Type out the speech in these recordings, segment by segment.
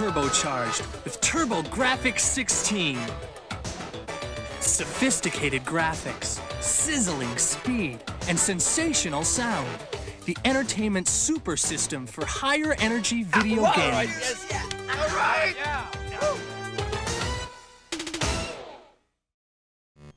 turbocharged with TurboGrafx-16. Sophisticated graphics, sizzling speed, and sensational sound. The entertainment super system for higher energy video games. All right, yes, yeah. All right.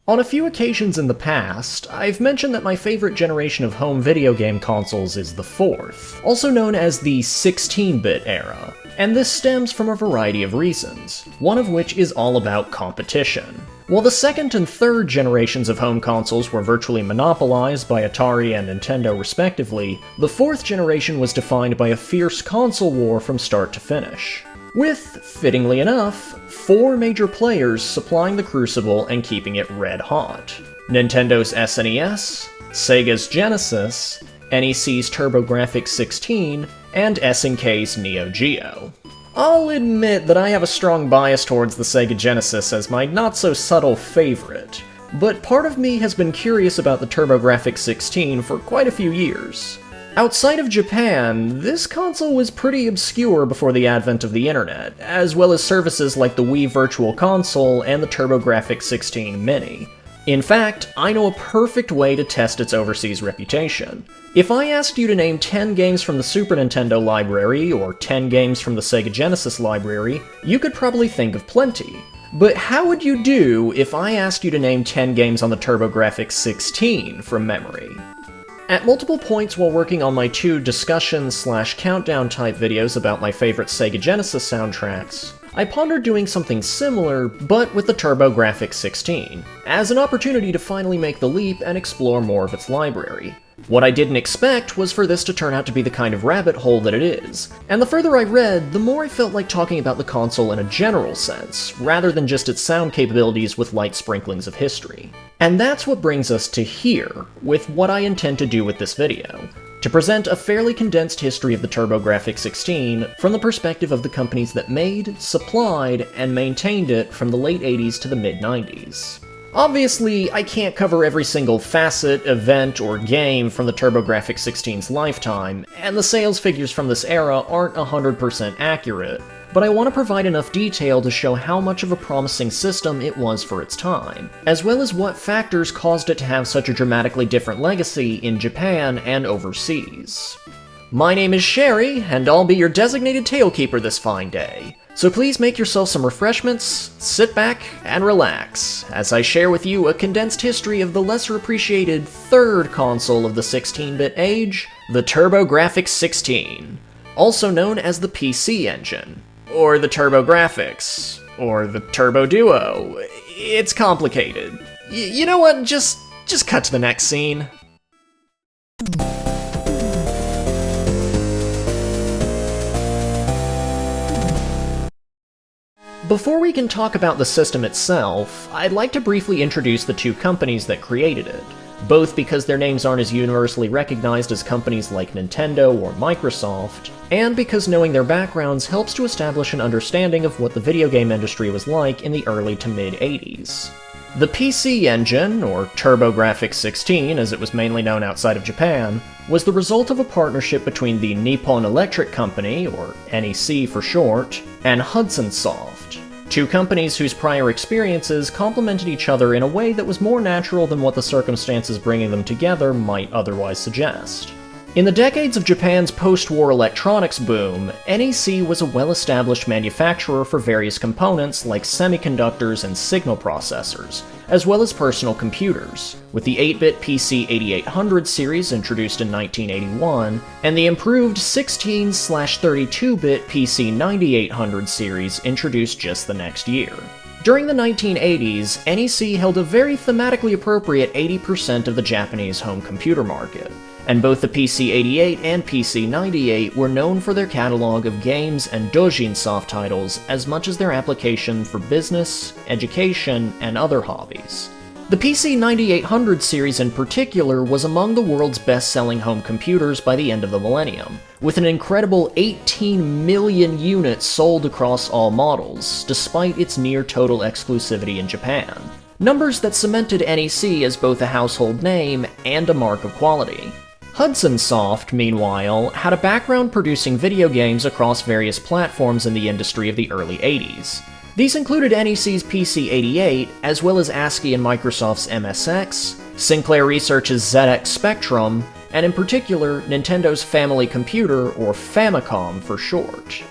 On a few occasions in the past, I've mentioned that my favorite generation of home video game consoles is the fourth, also known as the 16-bit era, and this stems from a variety of reasons, one of which is all about competition. While the second and third generations of home consoles were virtually monopolized by Atari and Nintendo respectively, the fourth generation was defined by a fierce console war from start to finish, with, fittingly enough, 4 major players supplying the crucible and keeping it red hot. Nintendo's SNES, Sega's Genesis, NEC's TurboGrafx-16, and SNK's Neo Geo. I'll admit that I have a strong bias towards the Sega Genesis as my not-so-subtle favorite, but part of me has been curious about the TurboGrafx-16 for quite a few years. Outside of Japan, this console was pretty obscure before the advent of the internet, as well as services like the Wii Virtual Console and the TurboGrafx-16 Mini. In fact, I know a perfect way to test its overseas reputation. If I asked you to name 10 games from the Super Nintendo library, or 10 games from the Sega Genesis library, you could probably think of plenty. But how would you do if I asked you to name 10 games on the TurboGrafx-16 from memory? At multiple points while working on my 2 discussion/countdown type videos about my favorite Sega Genesis soundtracks, I pondered doing something similar, but with the TurboGrafx-16, as an opportunity to finally make the leap and explore more of its library. What I didn't expect was for this to turn out to be the kind of rabbit hole that it is, and the further I read, the more I felt like talking about the console in a general sense, rather than just its sound capabilities with light sprinklings of history. And that's what brings us to here, with what I intend to do with this video. To present a fairly condensed history of the TurboGrafx-16 from the perspective of the companies that made, supplied, and maintained it from the late 80s to the mid-90s. Obviously, I can't cover every single facet, event, or game from the TurboGrafx-16's lifetime, and the sales figures from this era aren't 100% accurate, but I want to provide enough detail to show how much of a promising system it was for its time, as well as what factors caused it to have such a dramatically different legacy in Japan and overseas. My name is Sherry, and I'll be your designated Talekeeper this fine day. So please make yourself some refreshments, sit back, and relax, as I share with you a condensed history of the lesser appreciated third console of the 16-bit age, the TurboGrafx-16, also known as the PC Engine, or the TurboGrafx, or the Turbo Duo. It's complicated. You know what, just cut to the next scene. Before we can talk about the system itself, I'd like to briefly introduce the 2 companies that created it, both because their names aren't as universally recognized as companies like Nintendo or Microsoft, and because knowing their backgrounds helps to establish an understanding of what the video game industry was like in the early to mid-80s. The PC Engine, or TurboGrafx-16 as it was mainly known outside of Japan, was the result of a partnership between the Nippon Electric Company, or NEC for short, and Hudson Soft, 2 companies whose prior experiences complemented each other in a way that was more natural than what the circumstances bringing them together might otherwise suggest. In the decades of Japan's post-war electronics boom, NEC was a well-established manufacturer for various components like semiconductors and signal processors, as well as personal computers, with the 8-bit PC 8800 series introduced in 1981, and the improved 16/32-bit PC 9800 series introduced just the next year. During the 1980s, NEC held a very thematically appropriate 80% of the Japanese home computer market, and both the PC-88 and PC-98 were known for their catalog of games and doujin soft titles as much as their application for business, education, and other hobbies. The PC-9800 series in particular was among the world's best-selling home computers by the end of the millennium, with an incredible 18 million units sold across all models, despite its near-total exclusivity in Japan. Numbers that cemented NEC as both a household name and a mark of quality. Hudson Soft, meanwhile, had a background producing video games across various platforms in the industry of the early 80s. These included NEC's PC-88, as well as ASCII and Microsoft's MSX, Sinclair Research's ZX Spectrum, and in particular, Nintendo's Family Computer, or Famicom for short.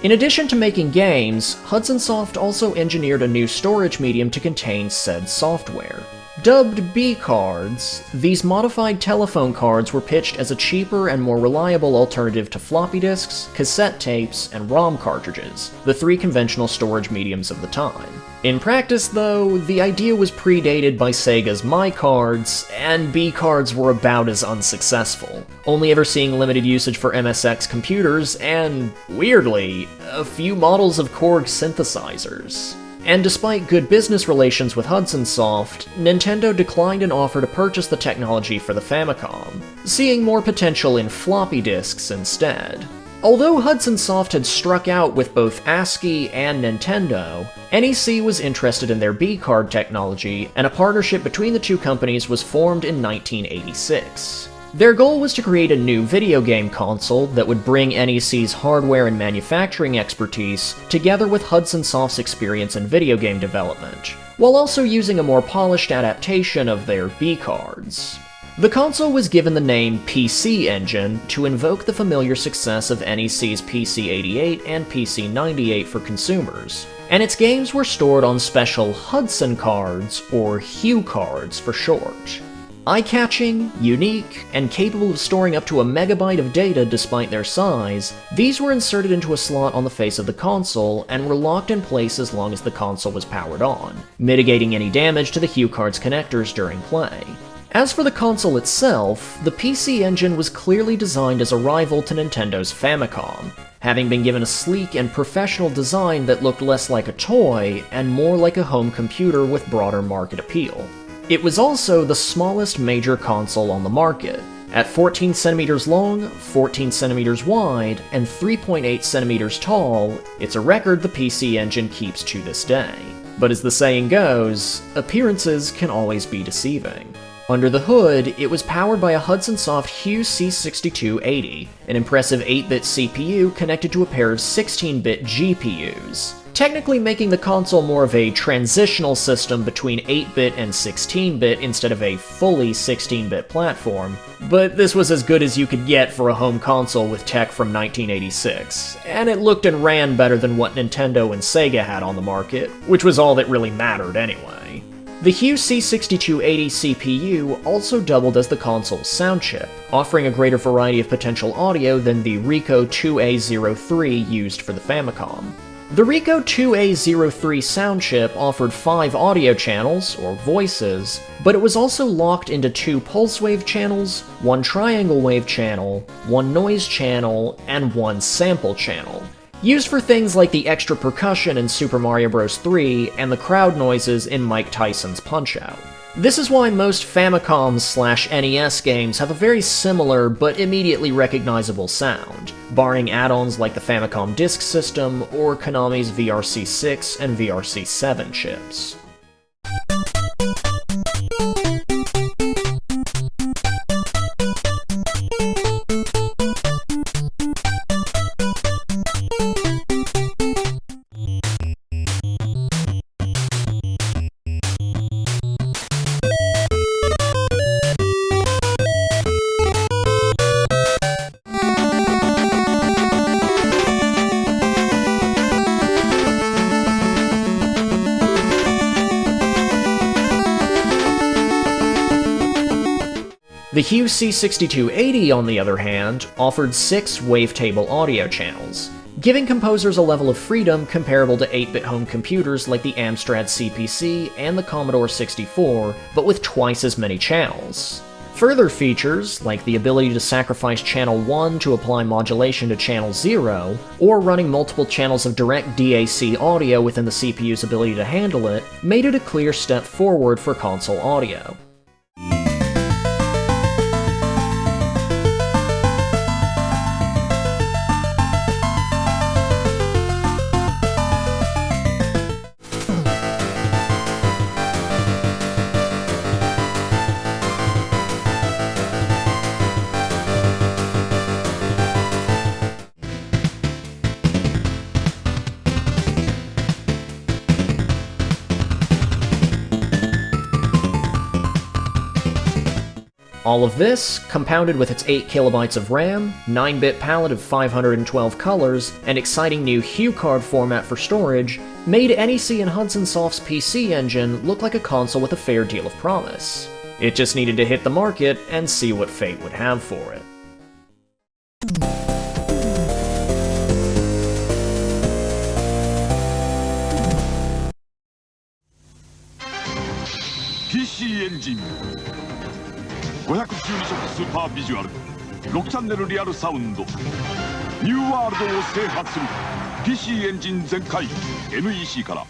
In addition to making games, Hudson Soft also engineered a new storage medium to contain said software. Dubbed B-cards, these modified telephone cards were pitched as a cheaper and more reliable alternative to floppy disks, cassette tapes, and ROM cartridges, the three conventional storage mediums of the time. In practice, though, the idea was predated by Sega's My Cards, and B-cards were about as unsuccessful, only ever seeing limited usage for MSX computers and, weirdly, a few models of Korg synthesizers. And despite good business relations with Hudson Soft, Nintendo declined an offer to purchase the technology for the Famicom, seeing more potential in floppy disks instead. Although Hudson Soft had struck out with both ASCII and Nintendo, NEC was interested in their B-card technology, and a partnership between the two companies was formed in 1986. Their goal was to create a new video game console that would bring NEC's hardware and manufacturing expertise together with Hudson Soft's experience in video game development, while also using a more polished adaptation of their B-cards. The console was given the name PC Engine to invoke the familiar success of NEC's PC-88 and PC-98 for consumers, and its games were stored on special Hudson cards, or HUE cards for short. Eye-catching, unique, and capable of storing up to a megabyte of data despite their size, these were inserted into a slot on the face of the console and were locked in place as long as the console was powered on, mitigating any damage to the HUE card's connectors during play. As for the console itself, the PC Engine was clearly designed as a rival to Nintendo's Famicom, having been given a sleek and professional design that looked less like a toy and more like a home computer with broader market appeal. It was also the smallest major console on the market. At 14 centimeters long, 14 centimeters wide, and 3.8 centimeters tall, it's a record the PC Engine keeps to this day. But as the saying goes, appearances can always be deceiving. Under the hood, it was powered by a Hudson Soft HUE C6280, an impressive 8-bit CPU connected to a pair of 16-bit GPUs, technically making the console more of a transitional system between 8-bit and 16-bit instead of a fully 16-bit platform, but this was as good as you could get for a home console with tech from 1986, and it looked and ran better than what Nintendo and Sega had on the market, which was all that really mattered anyway. The HUE C6280 CPU also doubled as the console's sound chip, offering a greater variety of potential audio than the Ricoh 2A03 used for the Famicom. The Ricoh 2A03 sound chip offered 5 audio channels, or voices, but it was also locked into 2 pulse wave channels, 1 triangle wave channel, 1 noise channel, and 1 sample channel, used for things like the extra percussion in Super Mario Bros. 3 and the crowd noises in Mike Tyson's Punch-Out! This is why most Famicom/NES games have a very similar but immediately recognizable sound, barring add-ons like the Famicom Disk System or Konami's VRC6 and VRC7 chips. The HUE C6280, on the other hand, offered 6 wavetable audio channels, giving composers a level of freedom comparable to 8-bit home computers like the Amstrad CPC and the Commodore 64, but with twice as many channels. Further features, like the ability to sacrifice channel 1 to apply modulation to channel 0, or running multiple channels of direct DAC audio within the CPU's ability to handle it, made it a clear step forward for console audio. All of this, compounded with its 8 kilobytes of RAM, 9-bit palette of 512 colors, and exciting new HuCard format for storage, made NEC and Hudson Soft's PC engine look like a console with a fair deal of promise. It just needed to hit the market and see what fate would have for it. PC エンジン512色スーパービジュアル6チャンネルリアルサウンドニューワールドを制覇する PC エンジン全開 NEC から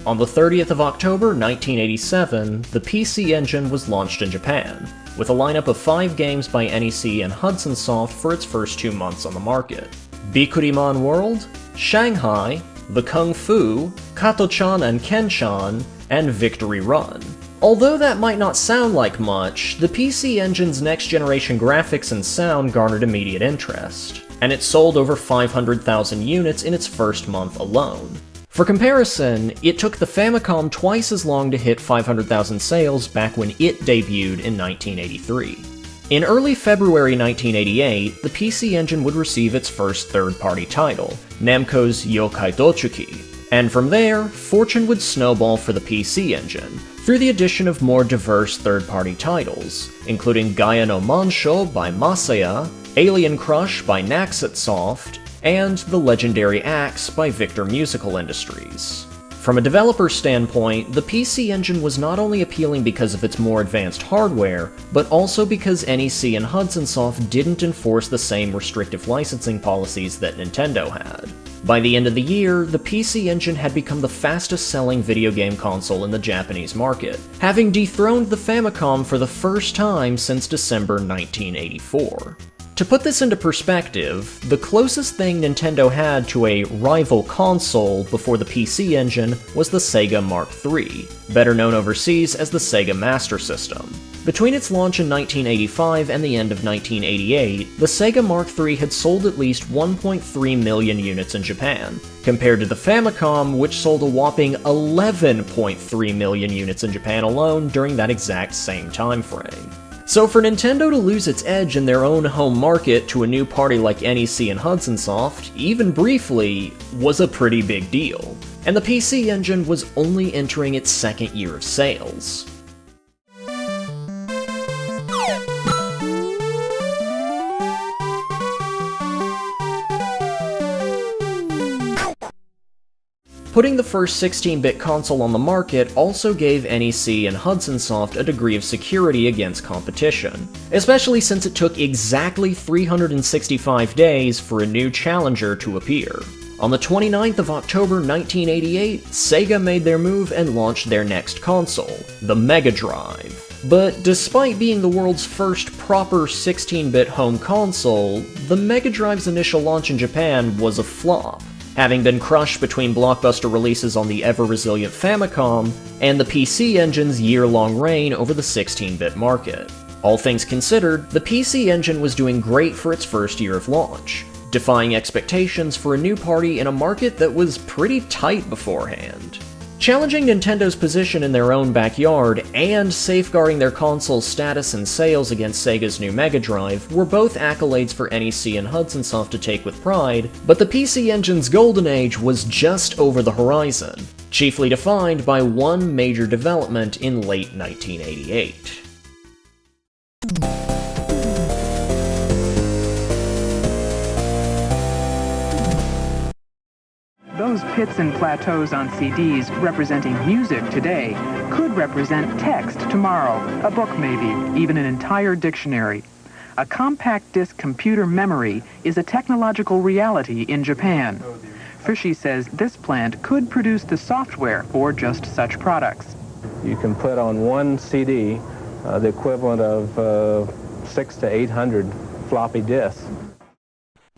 On the 30th of October 1987, the PC Engine was launched in Japan, with a lineup of 5 games by NEC and Hudson Soft for its first 2 months on the market. Bikuriman World, Shanghai, The Kung Fu, Kato-chan and Ken-chan, and Victory Run. Although that might not sound like much, the PC Engine's next-generation graphics and sound garnered immediate interest, and it sold over 500,000 units in its first month alone. For comparison, it took the Famicom twice as long to hit 500,000 sales back when it debuted in 1983. In early February 1988, the PC Engine would receive its first third-party title, Namco's Yokai Dochuki, and from there, fortune would snowball for the PC Engine, through the addition of more diverse third-party titles, including Gaia no Mansho by Masaya, Alien Crush by Naxat Soft, and the legendary Axe by Victor Musical Industries. From a developer standpoint, the PC Engine was not only appealing because of its more advanced hardware, but also because NEC and Hudson Soft didn't enforce the same restrictive licensing policies that Nintendo had. By the end of the year, the PC Engine had become the fastest-selling video game console in the Japanese market, having dethroned the Famicom for the first time since December 1984. To put this into perspective, the closest thing Nintendo had to a rival console before the PC Engine was the SEGA Mark III, better known overseas as the Sega Master System. Between its launch in 1985 and the end of 1988, the Sega Mark III had sold at least 1.3 million units in Japan, compared to the Famicom, which sold a whopping 11.3 million units in Japan alone during that exact same time frame. So for Nintendo to lose its edge in their own home market to a new party like NEC and Hudson Soft, even briefly, was a pretty big deal. And the PC Engine was only entering its second year of sales. Putting the first 16-bit console on the market also gave NEC and Hudson Soft a degree of security against competition, especially since it took exactly 365 days for a new challenger to appear. On the 29th of October 1988, Sega made their move and launched their next console, the Mega Drive. But despite being the world's first proper 16-bit home console, the Mega Drive's initial launch in Japan was a flop, having been crushed between blockbuster releases on the ever-resilient Famicom and the PC Engine's year-long reign over the 16-bit market. All things considered, the PC Engine was doing great for its first year of launch, defying expectations for a new party in a market that was pretty tight beforehand. Challenging Nintendo's position in their own backyard and safeguarding their console's status and sales against Sega's new Mega Drive were both accolades for NEC and Hudson Soft to take with pride, but the PC Engine's golden age was just over the horizon, chiefly defined by one major development in late 1988. Those pits and plateaus on CDs representing music today could represent text tomorrow, a book maybe, even an entire dictionary. A compact disc computer memory is a technological reality in Japan. Fishy says this plant could produce the software for just such products. You can put on one CD the equivalent of 600 to 800 floppy disks.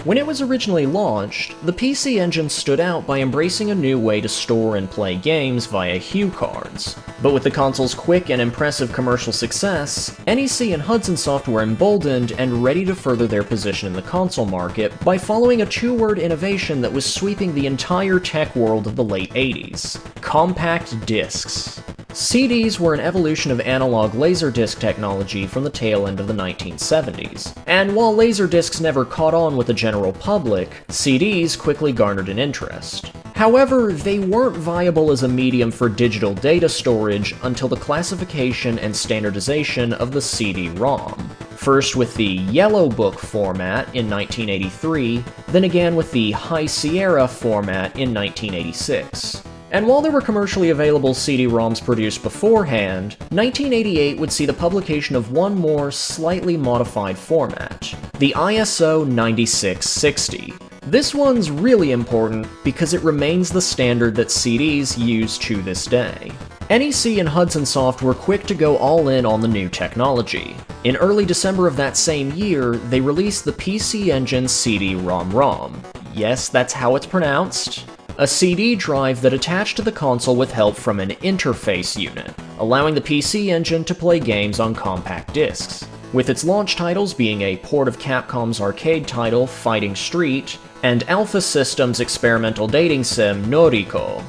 When it was originally launched, the PC Engine stood out by embracing a new way to store and play games via HuCards. But with the console's quick and impressive commercial success, NEC and Hudson Soft were emboldened and ready to further their position in the console market by following a two-word innovation that was sweeping the entire tech world of the late 80s: compact discs. CDs were an evolution of analog laserdisc technology from the tail end of the 1970s, and while laserdiscs never caught on with the general public, CDs quickly garnered an interest. However, they weren't viable as a medium for digital data storage until the classification and standardization of the CD-ROM. First with the Yellow Book format in 1983, then again with the High Sierra format in 1986. And while there were commercially available CD-ROMs produced beforehand, 1988 would see the publication of one more, slightly modified format, the ISO 9660. This one's really important because it remains the standard that CDs use to this day. NEC and Hudson Soft were quick to go all in on the new technology. In early December of that same year, they released the PC Engine CD-ROM². Yes, that's how it's pronounced. A CD drive that attached to the console with help from an interface unit, allowing the PC Engine to play games on compact discs, with its launch titles being a port of Capcom's arcade title Fighting Street, and Alpha Systems' experimental dating sim Noriko.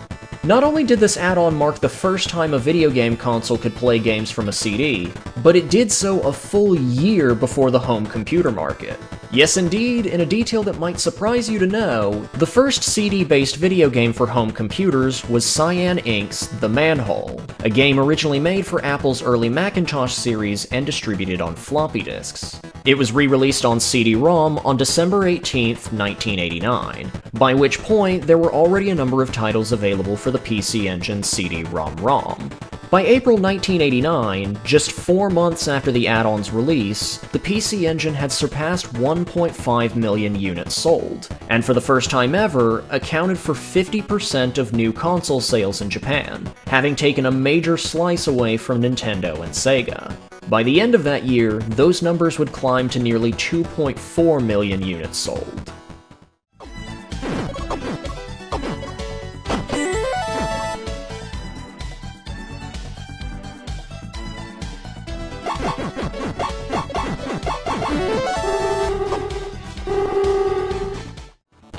Not only did this add-on mark the first time a video game console could play games from a CD, but it did so a full year before the home computer market. Yes indeed, in a detail that might surprise you to know, the first CD-based video game for home computers was Cyan Inc.'s The Manhole, a game originally made for Apple's early Macintosh series and distributed on floppy disks. It was re-released on CD-ROM on December 18, 1989, by which point there were already a number of titles available for the PC Engine CD-ROM. By April 1989, just 4 months after the add-on's release, the PC Engine had surpassed 1.5 million units sold, and for the first time ever, accounted for 50% of new console sales in Japan, having taken a major slice away from Nintendo and Sega. By the end of that year, those numbers would climb to nearly 2.4 million units sold.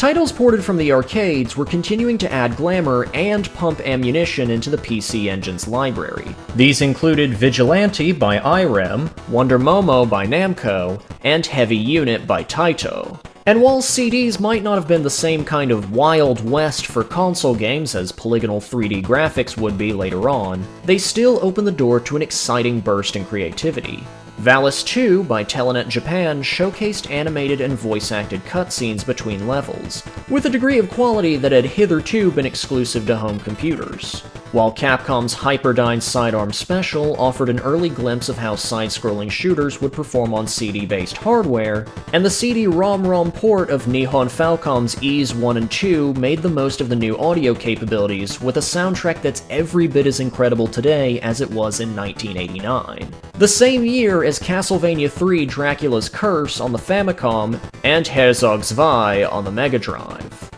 Titles ported from the arcades were continuing to add glamour and pump ammunition into the PC Engine's library. These included Vigilante by Irem, Wonder Momo by Namco, and Heavy Unit by Taito. And while CDs might not have been the same kind of Wild West for console games as polygonal 3D graphics would be later on, they still opened the door to an exciting burst in creativity. Valis 2 by Telenet Japan showcased animated and voice-acted cutscenes between levels, with a degree of quality that had hitherto been exclusive to home computers, while Capcom's Hyperdyne Sidearm Special offered an early glimpse of how side-scrolling shooters would perform on CD-based hardware, and the CD-ROM port of Nihon Falcom's Ys 1 and 2 made the most of the new audio capabilities with a soundtrack that's every bit as incredible today as it was in 1989. The same year as Castlevania III Dracula's Curse on the Famicom and Herzog 2 on the Mega Drive.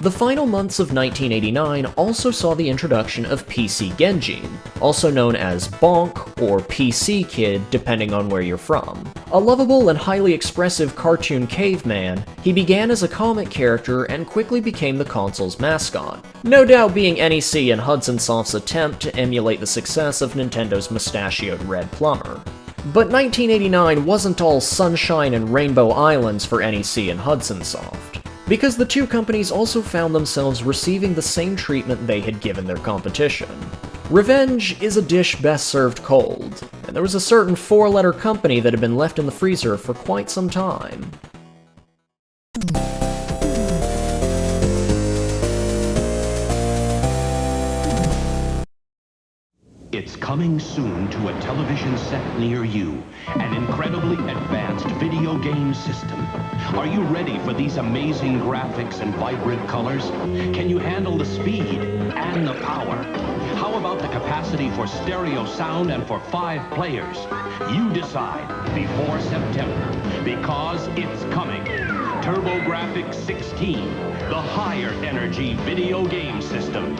The final months of 1989 also saw the introduction of PC Genjin, also known as Bonk or PC Kid depending on where you're from. A lovable and highly expressive cartoon caveman, he began as a comic character and quickly became the console's mascot, no doubt being NEC and Hudson Soft's attempt to emulate the success of Nintendo's mustachioed Red Plumber. But 1989 wasn't all sunshine and rainbow islands for NEC and Hudson Soft, because the two companies also found themselves receiving the same treatment they had given their competition. Revenge is a dish best served cold, and There was a certain 4-letter company that had been left in the freezer for quite some time. It's coming soon to a television set near you, an incredibly advanced video game system. Are you ready for these amazing graphics and vibrant colors? Can you handle the speed and the power? How about the capacity for stereo sound and for 5 players? You decide before September, because it's coming. TurboGrafx-16, the higher energy video game system.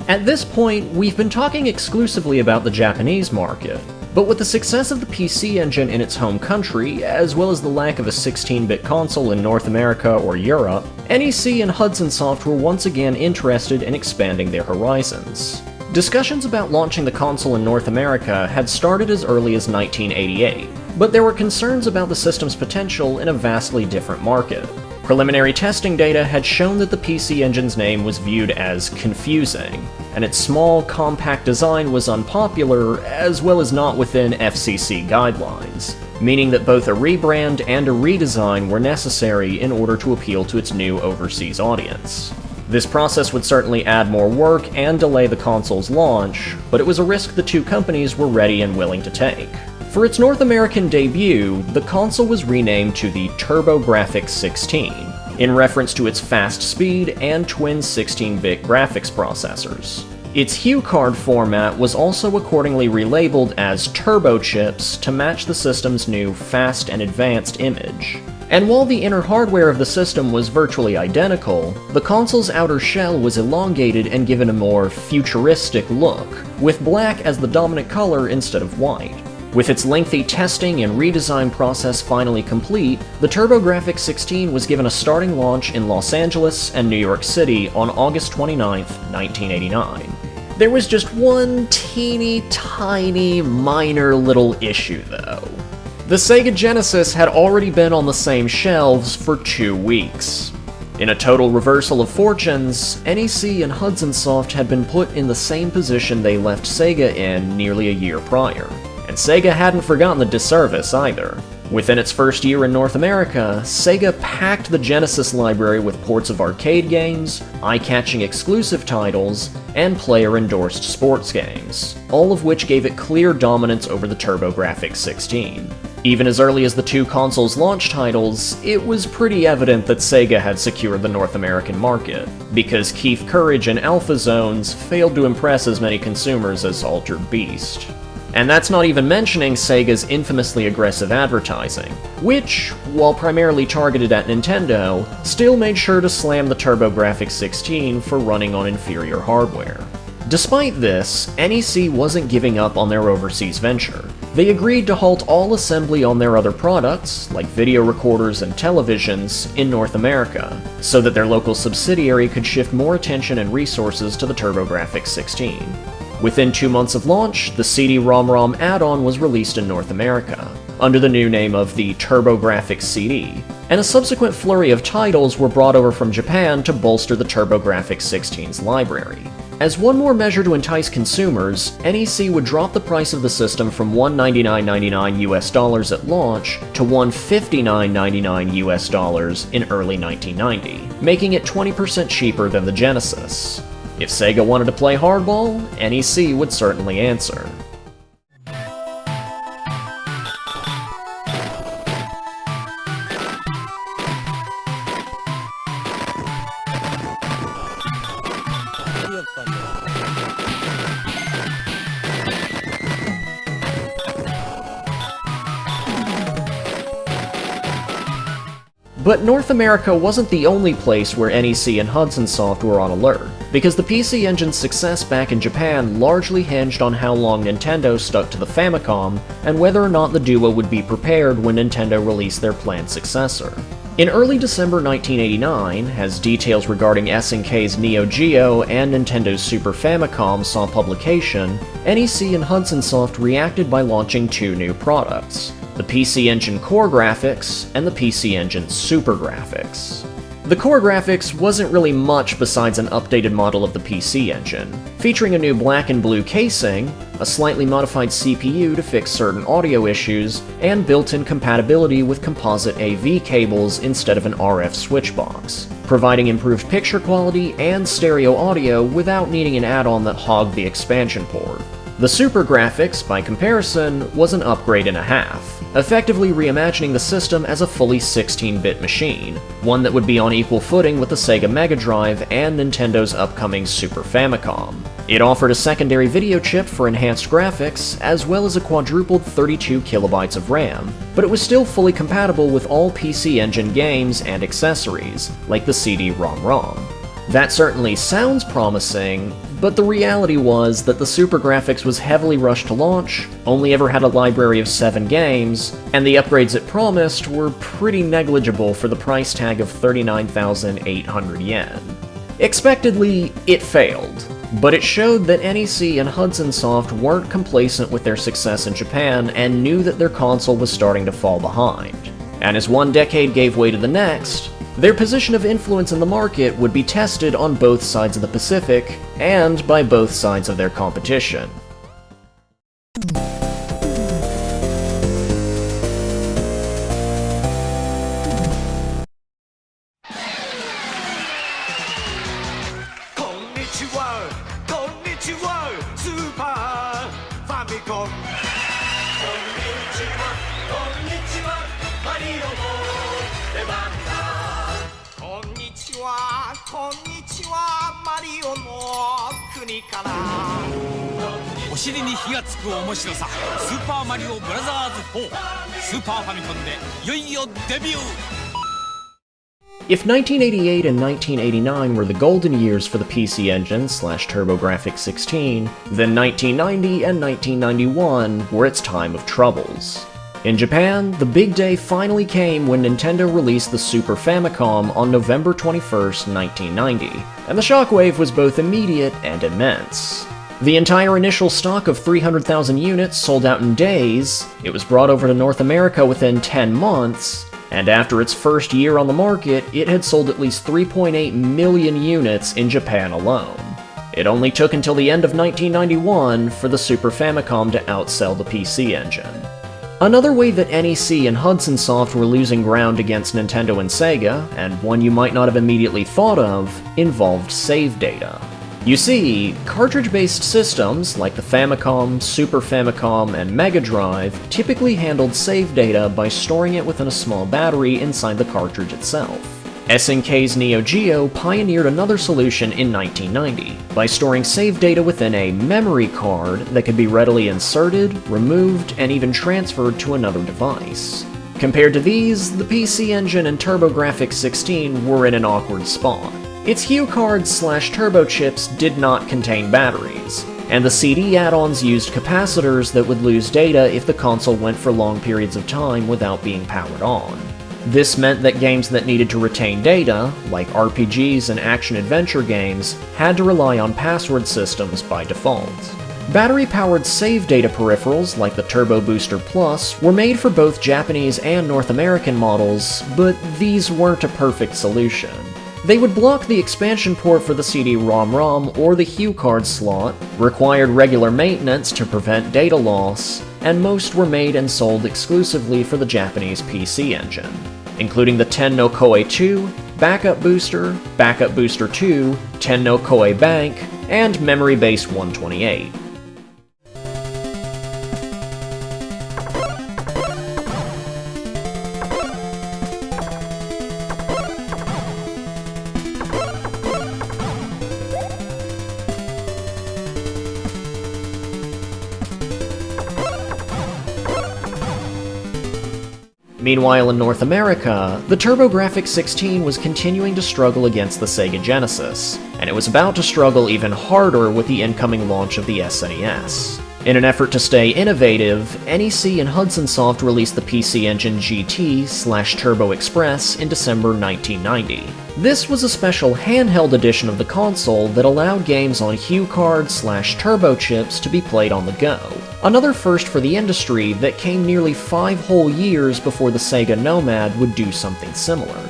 At this point, we've been talking exclusively about the Japanese market, but with the success of the PC Engine in its home country, as well as the lack of a 16-bit console in North America or Europe, NEC and Hudson Soft were once again interested in expanding their horizons. Discussions about launching the console in North America had started as early as 1988, but there were concerns about the system's potential in a vastly different market. Preliminary testing data had shown that the PC Engine's name was viewed as confusing, and its small, compact design was unpopular, as well as not within FCC guidelines, meaning that both a rebrand and a redesign were necessary in order to appeal to its new overseas audience. This process would certainly add more work and delay the console's launch, but it was a risk the two companies were ready and willing to take. For its North American debut, the console was renamed to the TurboGrafx-16, in reference to its fast speed and twin 16-bit graphics processors. Its HuCard format was also accordingly relabeled as Turbo Chips to match the system's new fast and advanced image. And while the inner hardware of the system was virtually identical, the console's outer shell was elongated and given a more futuristic look, with black as the dominant color instead of white. With its lengthy testing and redesign process finally complete, the TurboGrafx-16 was given a starting launch in Los Angeles and New York City on August 29, 1989. There was just one teeny tiny minor little issue though. The SEGA Genesis had already been on the same shelves for 2 weeks. In a total reversal of fortunes, NEC and Hudson Soft had been put in the same position they left SEGA in nearly a year prior. And SEGA hadn't forgotten the disservice either. Within its first year in North America, SEGA packed the Genesis library with ports of arcade games, eye-catching exclusive titles, and player-endorsed sports games, all of which gave it clear dominance over the TurboGrafx-16. Even as early as the two consoles' launch titles, it was pretty evident that SEGA had secured the North American market, because Keith Courage and Alpha Zones failed to impress as many consumers as Altered Beast. And that's not even mentioning Sega's infamously aggressive advertising, which, while primarily targeted at Nintendo, still made sure to slam the TurboGrafx-16 for running on inferior hardware. Despite this, NEC wasn't giving up on their overseas venture. They agreed to halt all assembly on their other products, like video recorders and televisions, in North America, so that their local subsidiary could shift more attention and resources to the TurboGrafx-16. Within 2 months of launch, the CD-ROM² add-on was released in North America, under the new name of the TurboGrafx-CD, and a subsequent flurry of titles were brought over from Japan to bolster the TurboGrafx-16's library. As one more measure to entice consumers, NEC would drop the price of the system from $199.99 US at launch to $159.99 US in early 1990, making it 20% cheaper than the Genesis. If SEGA wanted to play hardball, NEC would certainly answer. But North America wasn't the only place where NEC and Hudson Soft were on alert, because the PC Engine's success back in Japan largely hinged on how long Nintendo stuck to the Famicom, and whether or not the duo would be prepared when Nintendo released their planned successor. In early December 1989, as details regarding SNK's Neo Geo and Nintendo's Super Famicom saw publication, NEC and Hudson Soft reacted by launching 2 new products: the PC Engine Core Graphics and the PC Engine Super Graphics. The core graphics wasn't really much besides an updated model of the PC engine, featuring a new black and blue casing, a slightly modified CPU to fix certain audio issues, and built-in compatibility with composite AV cables instead of an RF switch box, providing improved picture quality and stereo audio without needing an add-on that hogged the expansion port. The Super Graphics, by comparison, was an upgrade and a half, effectively reimagining the system as a fully 16-bit machine, one that would be on equal footing with the Sega Mega Drive and Nintendo's upcoming Super Famicom. It offered a secondary video chip for enhanced graphics, as well as a quadrupled 32 kilobytes of RAM, but it was still fully compatible with all PC Engine games and accessories, like the CD-ROM². That certainly sounds promising, but the reality was that the Super Graphics was heavily rushed to launch, only ever had a library of 7 games, and the upgrades it promised were pretty negligible for the price tag of 39,800 yen. Expectedly, it failed, but it showed that NEC and Hudson Soft weren't complacent with their success in Japan and knew that their console was starting to fall behind. And as one decade gave way to the next, their position of influence in the market would be tested on both sides of the Pacific, and by both sides of their competition. If 1988 and 1989 were the golden years for the PC Engine / TurboGrafx-16, then 1990 and 1991 were its time of troubles. In Japan, the big day finally came when Nintendo released the Super Famicom on November 21st, 1990, and the shockwave was both immediate and immense. The entire initial stock of 300,000 units sold out in days, it was brought over to North America within 10 months, and after its first year on the market, it had sold at least 3.8 million units in Japan alone. It only took until the end of 1991 for the Super Famicom to outsell the PC Engine. Another way that NEC and Hudson Soft were losing ground against Nintendo and Sega, and one you might not have immediately thought of, involved save data. You see, cartridge-based systems like the Famicom, Super Famicom, and Mega Drive typically handled save data by storing it within a small battery inside the cartridge itself. SNK's Neo Geo pioneered another solution in 1990 by storing save data within a memory card that could be readily inserted, removed, and even transferred to another device. Compared to these, the PC Engine and TurboGrafx-16 were in an awkward spot. Its HuCards / turbo chips did not contain batteries, and the CD add-ons used capacitors that would lose data if the console went for long periods of time without being powered on. This meant that games that needed to retain data, like RPGs and action-adventure games, had to rely on password systems by default. Battery-powered save data peripherals like the Turbo Booster Plus were made for both Japanese and North American models, but these weren't a perfect solution. They would block the expansion port for the CD-ROM or the HuCard slot, required regular maintenance to prevent data loss, and most were made and sold exclusively for the Japanese PC Engine, including the Tenno Koei 2, Backup Booster 2, Tenno Koei Bank, and Memory Base 128. Meanwhile, in North America, the TurboGrafx-16 was continuing to struggle against the Sega Genesis, and it was about to struggle even harder with the incoming launch of the SNES. In an effort to stay innovative, NEC and Hudson Soft released the PC Engine GT / Turbo Express in December 1990. This was a special handheld edition of the console that allowed games on HuCard / Turbo chips to be played on the go. Another first for the industry that came nearly 5 whole years before the Sega Nomad would do something similar.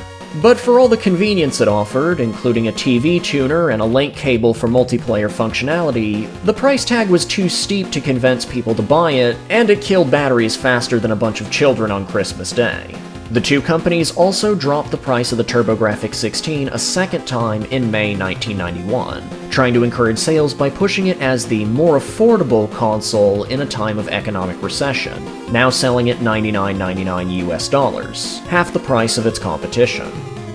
But for all the convenience it offered, including a TV tuner and a link cable for multiplayer functionality, the price tag was too steep to convince people to buy it, and it killed batteries faster than a bunch of children on Christmas Day. The two companies also dropped the price of the TurboGrafx-16 a second time in May 1991, trying to encourage sales by pushing it as the more affordable console in a time of economic recession, now selling at $99.99 US, half the price of its competition.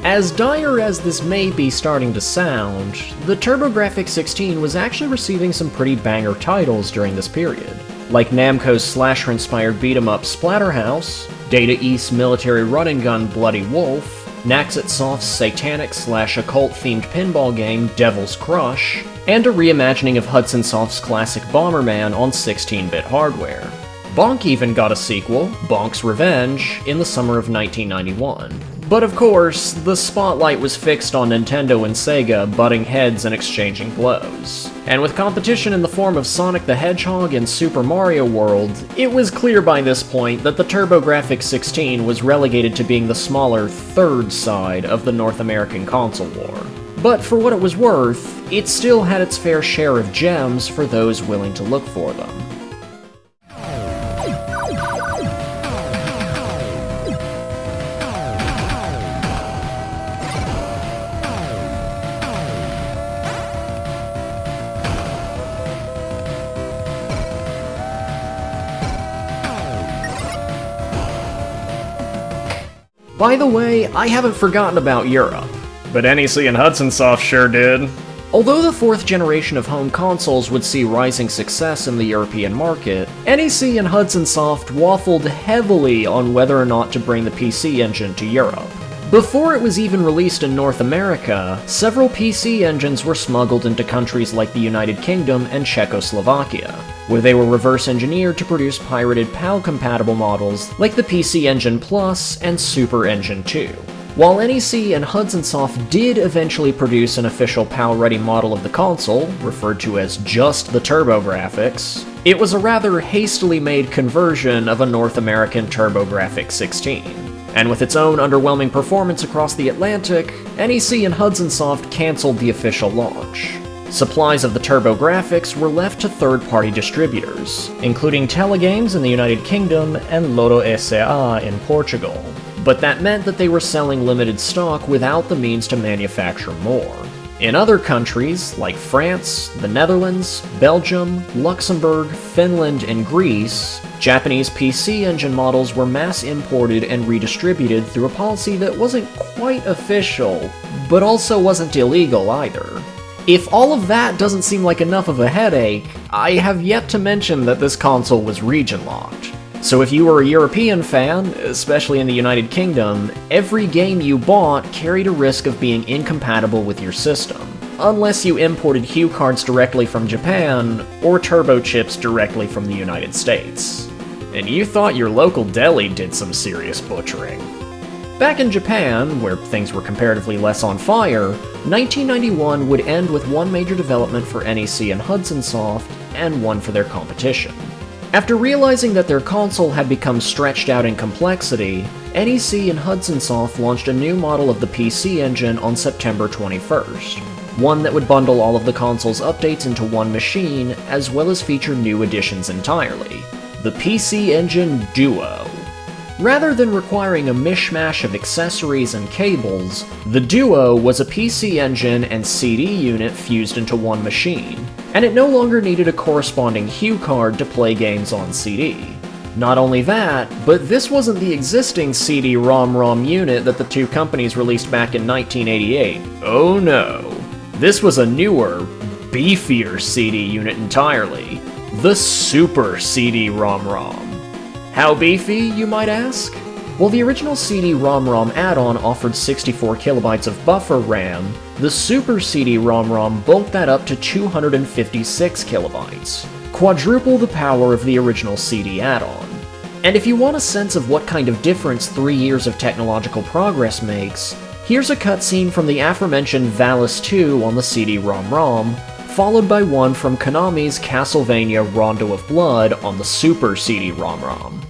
As dire as this may be starting to sound, the TurboGrafx-16 was actually receiving some pretty banger titles during this period, like Namco's slasher-inspired beat-em-up Splatterhouse, Data East's military run-and-gun Bloody Wolf, Naxxitsoft's satanic/occult-themed pinball game Devil's Crush, and a reimagining of Hudson Soft's classic Bomberman on 16-bit hardware. Bonk even got a sequel, Bonk's Revenge, in the summer of 1991. But of course, the spotlight was fixed on Nintendo and Sega butting heads and exchanging blows. And with competition in the form of Sonic the Hedgehog and Super Mario World, it was clear by this point that the TurboGrafx-16 was relegated to being the smaller third side of the North American console war. But for what it was worth, it still had its fair share of gems for those willing to look for them. By the way, I haven't forgotten about Europe. But NEC and Hudson Soft sure did. Although the fourth generation of home consoles would see rising success in the European market, NEC and Hudson Soft waffled heavily on whether or not to bring the PC Engine to Europe. Before it was even released in North America, several PC engines were smuggled into countries like the United Kingdom and Czechoslovakia, where they were reverse engineered to produce pirated PAL-compatible models like the PC Engine Plus and Super Engine 2. While NEC and Hudson Soft did eventually produce an official PAL-ready model of the console, referred to as just the TurboGrafx, it was a rather hastily made conversion of a North American TurboGrafx-16. And with its own underwhelming performance across the Atlantic, NEC and Hudson Soft cancelled the official launch. Supplies of the TurboGrafx were left to third-party distributors, including Telegames in the United Kingdom and Loto S.A. in Portugal. But that meant that they were selling limited stock without the means to manufacture more. In other countries, like France, the Netherlands, Belgium, Luxembourg, Finland, and Greece, Japanese PC Engine models were mass imported and redistributed through a policy that wasn't quite official, but also wasn't illegal either. If all of that doesn't seem like enough of a headache, I have yet to mention that this console was region-locked. So if you were a European fan, especially in the United Kingdom, every game you bought carried a risk of being incompatible with your system, unless you imported Hue cards directly from Japan, or turbo chips directly from the United States. And you thought your local deli did some serious butchering. Back in Japan, where things were comparatively less on fire, 1991 would end with one major development for NEC and Hudson Soft, and one for their competition. After realizing that their console had become stretched out in complexity, NEC and Hudson Soft launched a new model of the PC Engine on September 21st, one that would bundle all of the console's updates into one machine, as well as feature new additions entirely, the PC Engine Duo. Rather than requiring a mishmash of accessories and cables, the Duo was a PC Engine and CD unit fused into one machine, and it no longer needed a corresponding Hue card to play games on CD. Not only that, but this wasn't the existing CD-ROM² unit that the two companies released back in 1988. Oh no. This was a newer, beefier CD unit entirely, the Super CD-ROM². How beefy, you might ask? While the original CD-ROM² add-on offered 64 kilobytes of buffer RAM, the Super CD-ROM² bulked that up to 256 kilobytes, quadruple the power of the original CD add-on. And if you want a sense of what kind of difference 3 years of technological progress makes, here's a cutscene from the aforementioned Valis 2 on the CD-ROM², followed by one from Konami's Castlevania Rondo of Blood on the Super CD-ROM².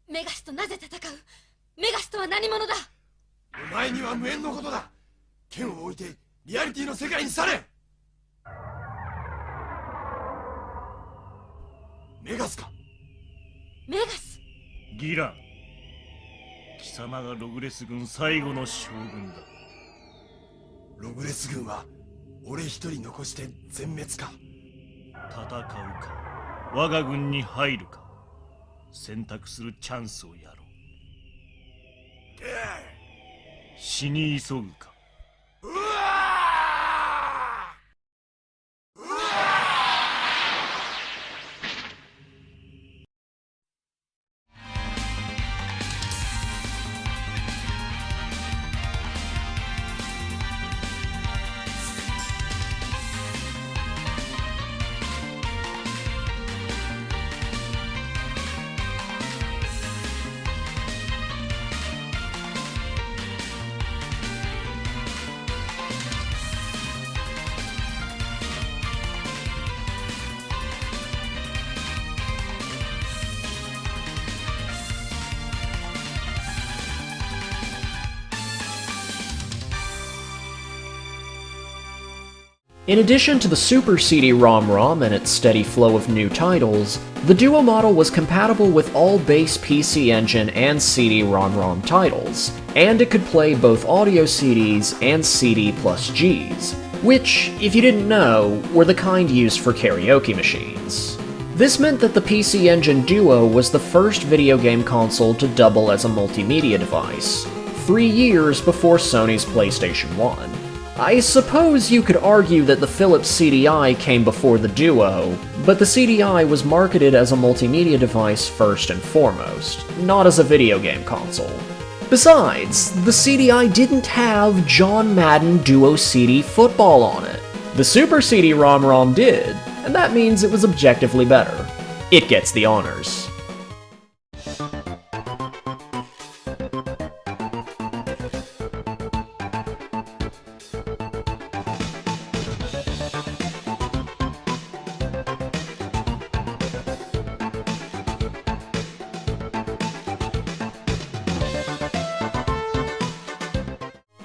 メガスとなぜ戦う？メガスとは何者だ。お前には無縁のことだ。剣を置いてリアリティの世界に去れ。メガスか。メガス。ギラン、貴様がログレス軍最後の将軍だ。ログレス軍は俺一人残して全滅か。戦うか我が軍に入るか選択するチャンスをやろう。死に急ぐか。うわIn addition to the Super CD-ROM² and its steady flow of new titles, the Duo model was compatible with all base PC Engine and CD-ROM titles, and it could play both audio CDs and CD plus Gs, which, if you didn't know, were the kind used for karaoke machines. This meant that the PC Engine Duo was the first video game console to double as a multimedia device, 3 years before Sony's PlayStation 1. I suppose you could argue that the Philips CDI came before the Duo, but the CDI was marketed as a multimedia device first and foremost, not as a video game console. Besides, the CDI didn't have John Madden Duo CD Football on it. The Super CD-ROM did, and that means it was objectively better. It gets the honors.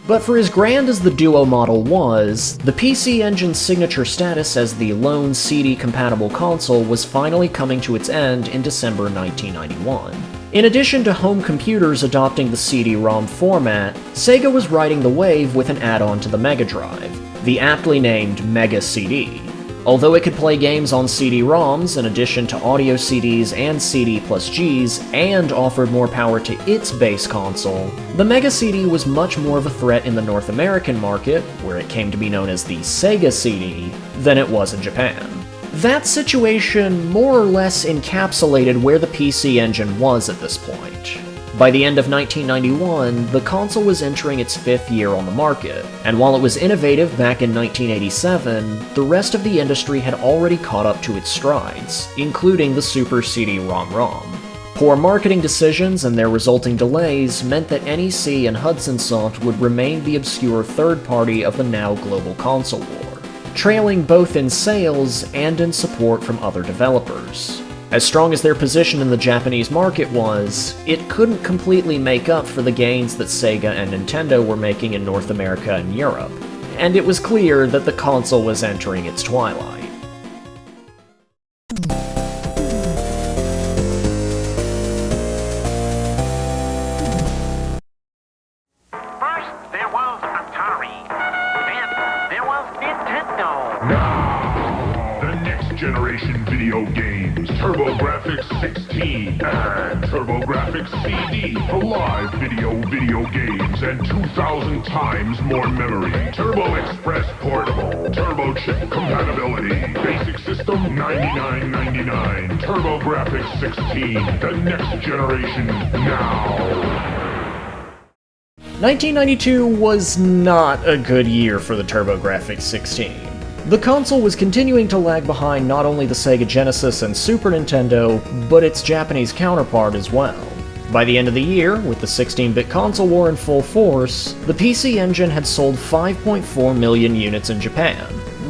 But for as grand as the Duo model was, the PC Engine's signature status as the lone CD-compatible console was finally coming to its end in December 1991. In addition to home computers adopting the CD-ROM format, Sega was riding the wave with an add-on to the Mega Drive, the aptly named Mega CD. Although it could play games on CD-ROMs in addition to audio CDs and CD plus Gs, and offered more power to its base console, the Mega CD was much more of a threat in the North American market, where it came to be known as the SEGA CD, than it was in Japan. That situation more or less encapsulated where the PC Engine was at this point. By the end of 1991, the console was entering its 5th year on the market, and while it was innovative back in 1987, the rest of the industry had already caught up to its strides, including the Super CD-ROM. Poor marketing decisions and their resulting delays meant that NEC and Hudson Soft would remain the obscure third party of the now global console war, trailing both in sales and in support from other developers. As strong as their position in the Japanese market was, it couldn't completely make up for the gains that Sega and Nintendo were making in North America and Europe, and it was clear that the console was entering its twilight. First, there was Atari. Then, there was Nintendo. Now, the next generation video games, TurboGrafx-16 and TurboGrafx-CD for live video games and 2,000 times more memory. Turbo Express Portable, Turbo Chip compatibility, basic system $99.99. TurboGrafx-16, the next generation now. 1992 was not a good year for the TurboGrafx-16. The console was continuing to lag behind not only the Sega Genesis and Super Nintendo, but its Japanese counterpart as well. By the end of the year, with the 16-bit console war in full force, the PC Engine had sold 5.4 million units in Japan,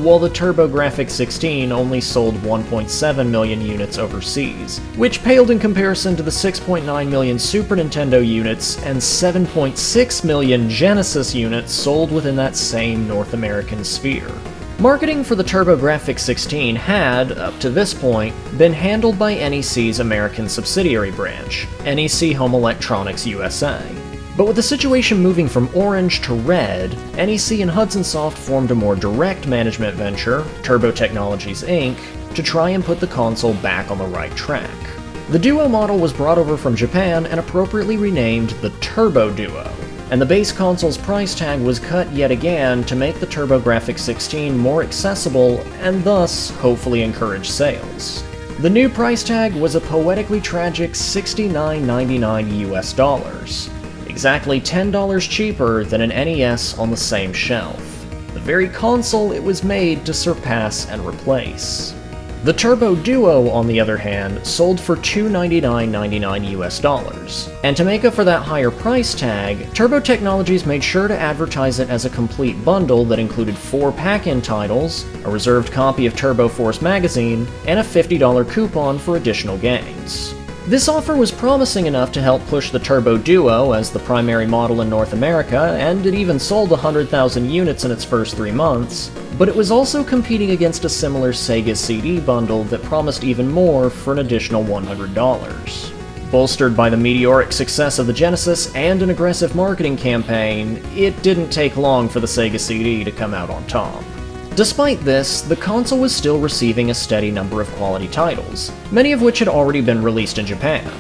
while the TurboGrafx-16 only sold 1.7 million units overseas, which paled in comparison to the 6.9 million Super Nintendo units and 7.6 million Genesis units sold within that same North American sphere. Marketing for the TurboGrafx-16 had, up to this point, been handled by NEC's American subsidiary branch, NEC Home Electronics USA. But with the situation moving from orange to red, NEC and Hudson Soft formed a more direct management venture, Turbo Technologies Inc., to try and put the console back on the right track. The Duo model was brought over from Japan and appropriately renamed the Turbo Duo, and the base console's price tag was cut yet again to make the TurboGrafx-16 more accessible and thus hopefully encourage sales. The new price tag was a poetically tragic $69.99 US, exactly $10 cheaper than an NES on the same shelf, the very console it was made to surpass and replace. The Turbo Duo, on the other hand, sold for $299.99 US, and to make up for that higher price tag, Turbo Technologies made sure to advertise it as a complete bundle that included 4 pack-in titles, a reserved copy of Turbo Force magazine, and a $50 coupon for additional games. This offer was promising enough to help push the Turbo Duo as the primary model in North America, and it even sold 100,000 units in its first 3 months, but it was also competing against a similar SEGA CD bundle that promised even more for an additional $100. Bolstered by the meteoric success of the Genesis and an aggressive marketing campaign, it didn't take long for the SEGA CD to come out on top. Despite this, the console was still receiving a steady number of quality titles, many of which had already been released in Japan.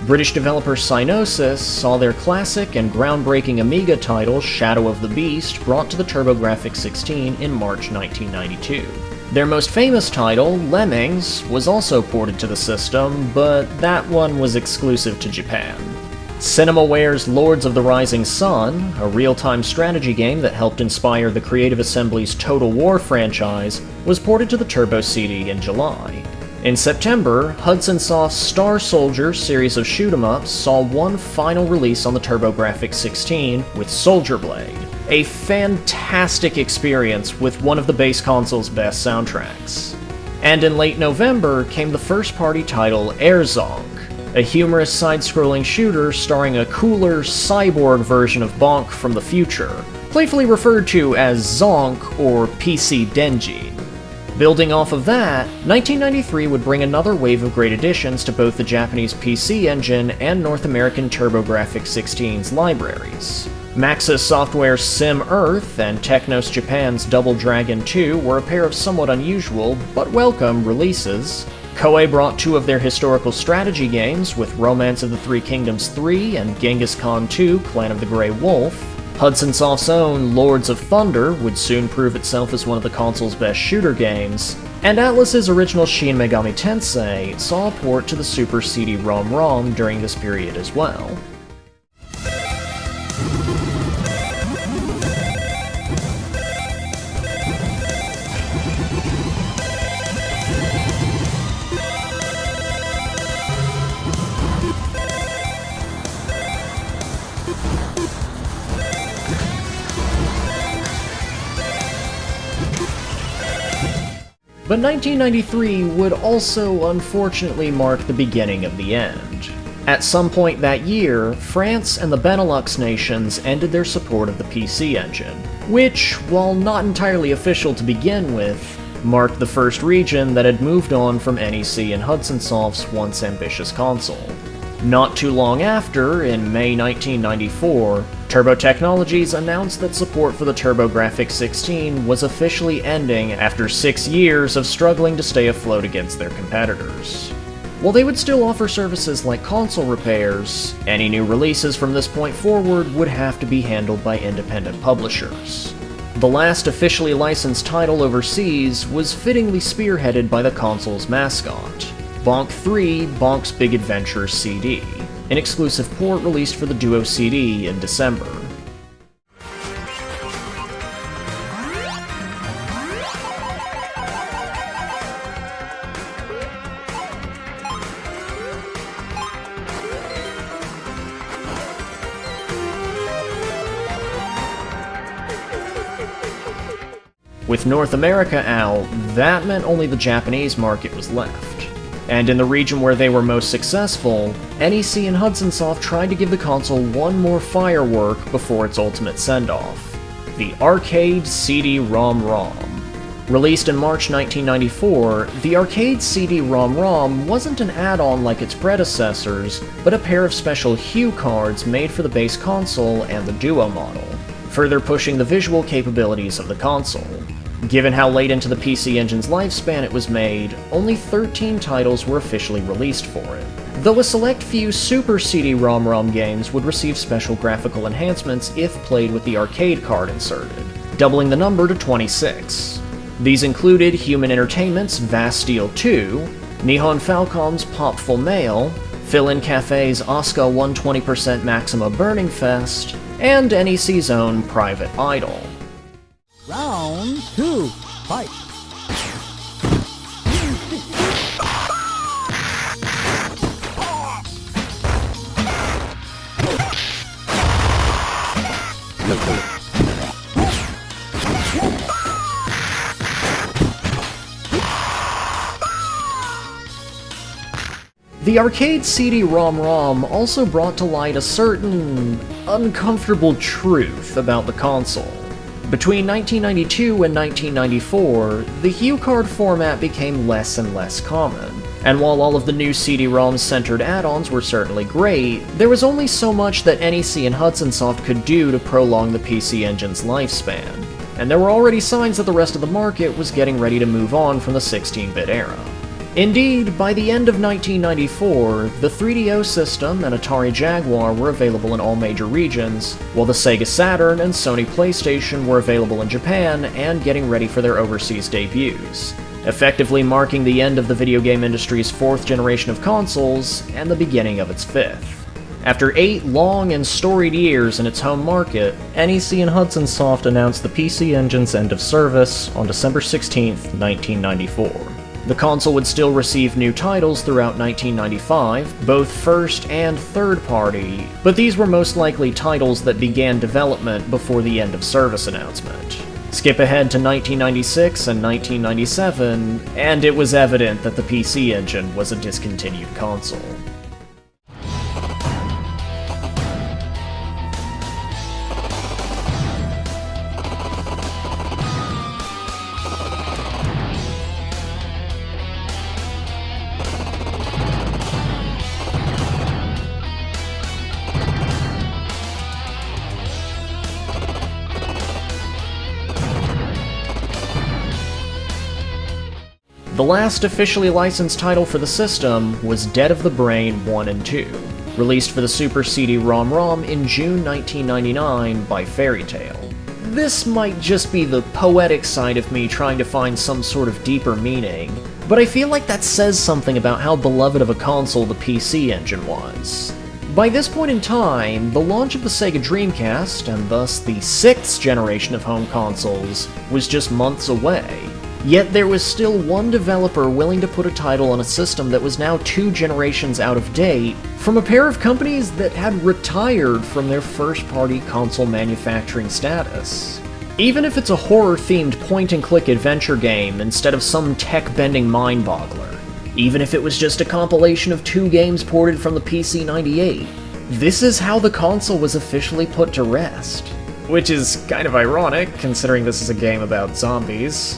British developer Psygnosis saw their classic and groundbreaking Amiga title Shadow of the Beast brought to the TurboGrafx-16 in March 1992. Their most famous title, Lemmings, was also ported to the system, but that one was exclusive to Japan. CinemaWare's Lords of the Rising Sun, a real-time strategy game that helped inspire the Creative Assembly's Total War franchise, was ported to the Turbo CD in July. In September, Hudson Soft's Star Soldier series of shoot-em-ups saw one final release on the TurboGrafx-16 with Soldier Blade, a fantastic experience with one of the base console's best soundtracks. And in late November came the first-party title Airzonk, a humorous side-scrolling shooter starring a cooler, cyborg version of Bonk from the future, playfully referred to as Zonk or PC Denji. Building off of that, 1993 would bring another wave of great additions to both the Japanese PC Engine and North American TurboGrafx-16's libraries. Maxis Software's Sim Earth and Technos Japan's Double Dragon 2 were a pair of somewhat unusual, but welcome, releases. Koei brought 2 of their historical strategy games with Romance of the Three Kingdoms 3 and Genghis Khan 2 Clan of the Grey Wolf. Hudson Soft's own Lords of Thunder would soon prove itself as one of the console's best shooter games, and Atlus's original Shin Megami Tensei saw a port to the Super CD-ROM² during this period as well. But 1993 would also unfortunately mark the beginning of the end. At some point that year, France and the Benelux nations ended their support of the PC Engine, which, while not entirely official to begin with, marked the first region that had moved on from NEC and Hudson Soft's once ambitious console. Not too long after, in May 1994, Turbo Technologies announced that support for the TurboGrafx-16 was officially ending after 6 years of struggling to stay afloat against their competitors. While they would still offer services like console repairs, any new releases from this point forward would have to be handled by independent publishers. The last officially licensed title overseas was fittingly spearheaded by the console's mascot, Bonk 3 Bonk's Big Adventure CD, an exclusive port released for the Duo CD in December. With North America out, that meant only the Japanese market was left. And in the region where they were most successful, NEC and Hudson Soft tried to give the console one more firework before its ultimate send-off: the arcade CD-ROM². Released in March 1994, the arcade CD-ROM² wasn't an add-on like its predecessors, but a pair of special hue cards made for the base console and the Duo model, further pushing the visual capabilities of the console. Given how late into the PC Engine's lifespan it was made, only 13 titles were officially released for it, though a select few Super CD-ROM games would receive special graphical enhancements if played with the arcade card inserted, doubling the number to 26. These included Human Entertainment's Vast Steel 2, Nihon Falcom's Popful Mail, Fill-In Cafe's Asuka 120% Maxima Burning Fest, and NEC's own Private Idol. Round 2, fight! The arcade CD-ROM also brought to light a certain uncomfortable truth about the console. Between 1992 and 1994, the hue card format became less and less common, and while all of the new CD-ROM-centered add-ons were certainly great, there was only so much that NEC and Hudson Soft could do to prolong the PC Engine's lifespan, and there were already signs that the rest of the market was getting ready to move on from the 16-bit era. Indeed, by the end of 1994, the 3DO system and Atari Jaguar were available in all major regions, while the Sega Saturn and Sony PlayStation were available in Japan and getting ready for their overseas debuts, effectively marking the end of the video game industry's fourth generation of consoles and the beginning of its fifth. After 8 long and storied years in its home market, NEC and Hudson Soft announced the PC Engine's end of service on December 16, 1994. The console would still receive new titles throughout 1995, both first and third party, but these were most likely titles that began development before the end of service announcement. Skip ahead to 1996 and 1997, and it was evident that the PC Engine was a discontinued console. The last officially licensed title for the system was Dead of the Brain 1 and 2, released for the Super CD-ROM in June 1999 by Fairy Tail. This might just be the poetic side of me trying to find some sort of deeper meaning, but I feel like that says something about how beloved of a console the PC Engine was. By this point in time, the launch of the Sega Dreamcast, and thus the 6th generation of home consoles, was just months away. Yet there was still one developer willing to put a title on a system that was now 2 generations out of date from a pair of companies that had retired from their first-party console manufacturing status. Even if it's a horror-themed point-and-click adventure game instead of some tech-bending mind-boggler, even if it was just a compilation of 2 games ported from the PC-98, this is how the console was officially put to rest. Which is kind of ironic, considering this is a game about zombies.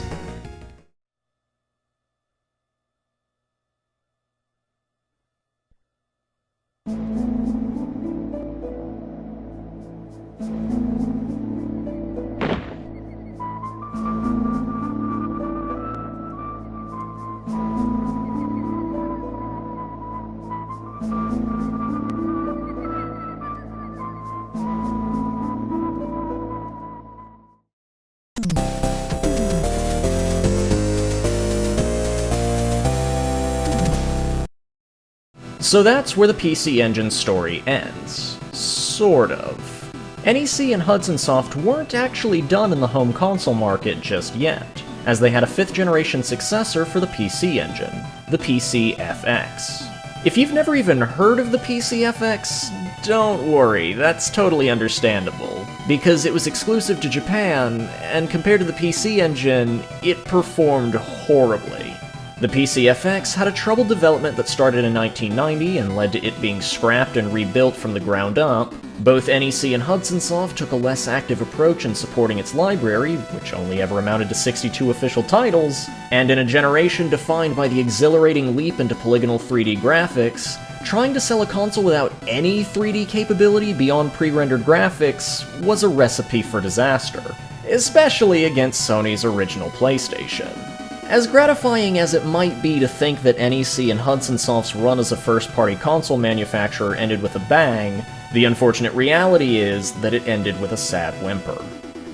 So that's where the PC Engine story ends. Sort of. NEC and Hudson Soft weren't actually done in the home console market just yet, as they had a 5th generation successor for the PC Engine, the PC-FX. If you've never even heard of the PC-FX, don't worry, that's totally understandable. because it was exclusive to Japan, and compared to the PC Engine, it performed horribly. The PCFX had a troubled development that started in 1990 and led to it being scrapped and rebuilt from the ground up. Both NEC and Hudson Soft took a less active approach in supporting its library, which only ever amounted to 62 official titles, and in a generation defined by the exhilarating leap into polygonal 3D graphics, trying to sell a console without any 3D capability beyond pre-rendered graphics was a recipe for disaster, especially against Sony's original PlayStation. As gratifying as it might be to think that NEC and Hudson Soft's run as a first-party console manufacturer ended with a bang, the unfortunate reality is that it ended with a sad whimper.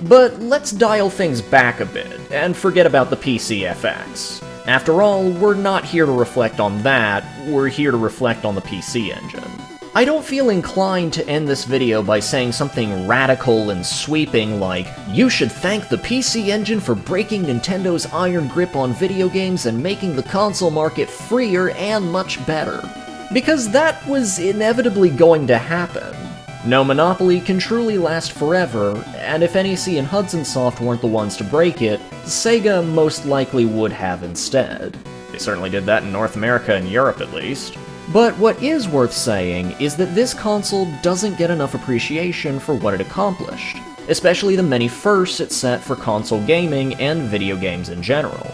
But let's dial things back a bit, and forget about the PCFX. After all, we're not here to reflect on that, we're here to reflect on the PC Engine. I don't feel inclined to end this video by saying something radical and sweeping like, you should thank the PC Engine for breaking Nintendo's iron grip on video games and making the console market freer and much better. Because that was inevitably going to happen. No monopoly can truly last forever, and if NEC and Hudson Soft weren't the ones to break it, SEGA most likely would have instead. They certainly did that in North America and Europe at least. But what is worth saying is that this console doesn't get enough appreciation for what it accomplished, especially the many firsts it set for console gaming and video games in general.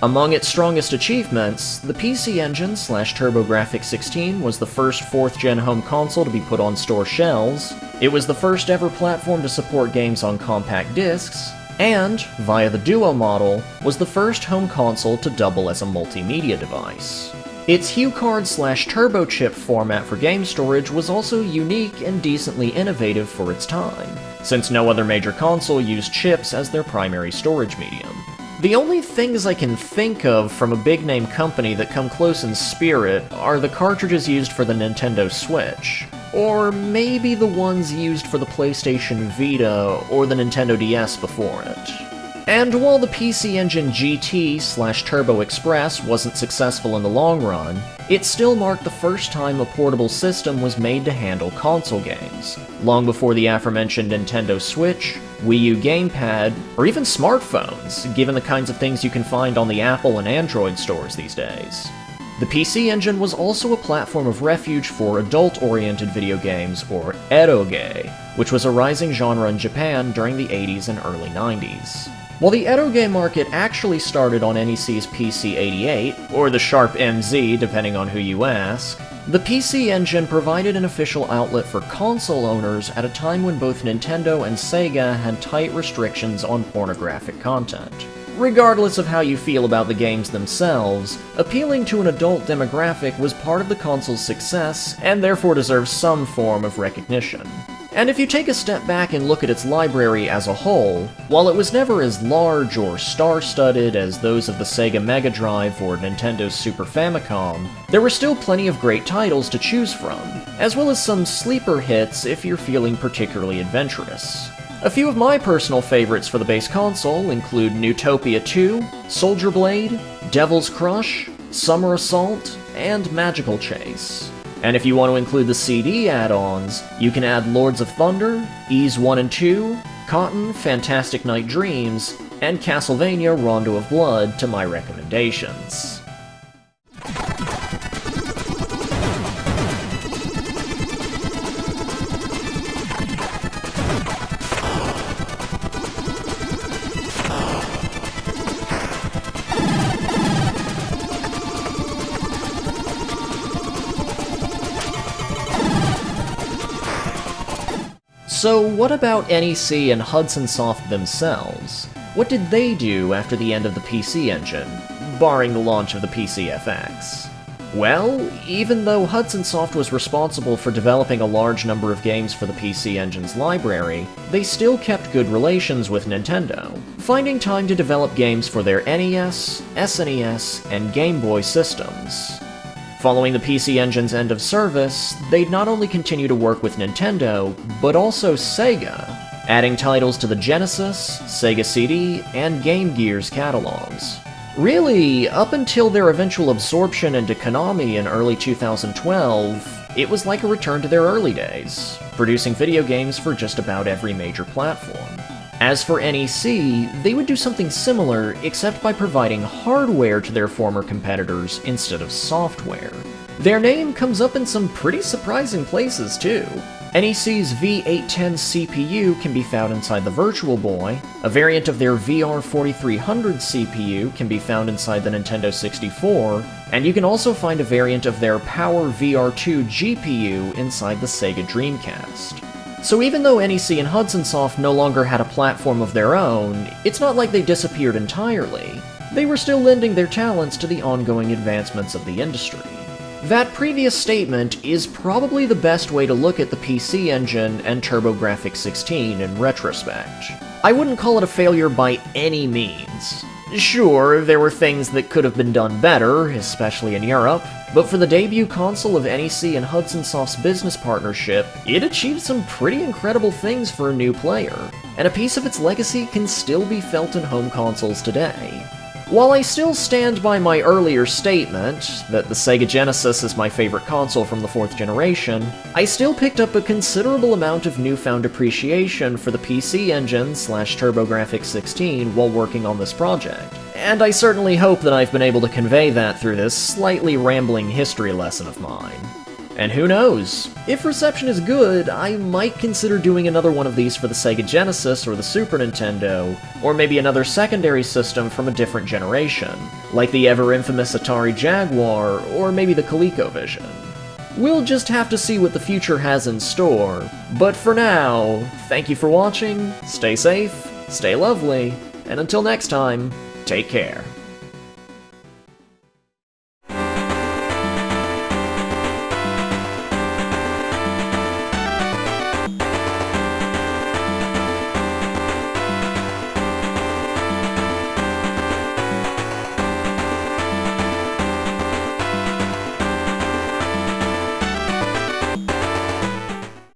Among its strongest achievements, the PC Engine / TurboGrafx-16 was the first 4th-gen home console to be put on store shelves, it was the first ever platform to support games on compact discs, and, via the Duo model, was the first home console to double as a multimedia device. Its HuCard / Turbo chip format for game storage was also unique and decently innovative for its time, since no other major console used chips as their primary storage medium. The only things I can think of from a big-name company that come close in spirit are the cartridges used for the Nintendo Switch, or maybe the ones used for the PlayStation Vita or the Nintendo DS before it. And while the PC Engine GT / Turbo Express wasn't successful in the long run, it still marked the first time a portable system was made to handle console games, long before the aforementioned Nintendo Switch, Wii U gamepad, or even smartphones, given the kinds of things you can find on the Apple and Android stores these days. The PC Engine was also a platform of refuge for adult-oriented video games, or eroge, which was a rising genre in Japan during the 80s and early 90s. While the eroge market actually started on NEC's PC-88, or the Sharp MZ depending on who you ask, the PC Engine provided an official outlet for console owners at a time when both Nintendo and SEGA had tight restrictions on pornographic content. Regardless of how you feel about the games themselves, appealing to an adult demographic was part of the console's success and therefore deserves some form of recognition. And if you take a step back and look at its library as a whole, while it was never as large or star-studded as those of the Sega Mega Drive or Nintendo's Super Famicom, there were still plenty of great titles to choose from, as well as some sleeper hits if you're feeling particularly adventurous. A few of my personal favorites for the base console include Newtopia 2, Soldier Blade, Devil's Crush, Summer Assault, and Magical Chase. And if you want to include the CD add-ons, you can add Lords of Thunder, Ys 1 and 2, Cotton, Fantastic Night Dreams, and Castlevania Rondo of Blood to my recommendations. So what about NEC and Hudson Soft themselves? What did they do after the end of the PC Engine, barring the launch of the PCFX? Well, even though Hudson Soft was responsible for developing a large number of games for the PC Engine's library, they still kept good relations with Nintendo, finding time to develop games for their NES, SNES, and Game Boy systems. Following the PC Engine's end of service, they'd not only continue to work with Nintendo, but also Sega, adding titles to the Genesis, SEGA CD, and Game Gear's catalogs. Really, up until their eventual absorption into Konami in early 2012, It was like a return to their early days, producing video games for just about every major platform. As for NEC, they would do something similar, except by providing hardware to their former competitors instead of software. Their name comes up in some pretty surprising places too. NEC's V810 CPU can be found inside the Virtual Boy, a variant of their VR4300 CPU can be found inside the Nintendo 64, and you can also find a variant of their Power VR2 GPU inside the Sega Dreamcast. So even though NEC and Hudson Soft no longer had a platform of their own, it's not like they disappeared entirely. They were still lending their talents to the ongoing advancements of the industry. That previous statement is probably the best way to look at the PC Engine and TurboGrafx-16 in retrospect. I wouldn't call it a failure by any means. Sure, there were things that could have been done better, especially in Europe, but for the debut console of NEC and Hudson Soft's business partnership, it achieved some pretty incredible things for a new player, and a piece of its legacy can still be felt in home consoles today. While I still stand by my earlier statement, that the SEGA Genesis is my favorite console from the 4th generation, I still picked up a considerable amount of newfound appreciation for the PC Engine / TurboGrafx-16 while working on this project, and I certainly hope that I've been able to convey that through this slightly rambling history lesson of mine. And who knows, if reception is good, I might consider doing another one of these for the Sega Genesis or the Super Nintendo, or maybe another secondary system from a different generation, like the ever-infamous Atari Jaguar, or maybe the ColecoVision. We'll just have to see what the future has in store, but for now, thank you for watching, stay safe, stay lovely, and until next time, take care.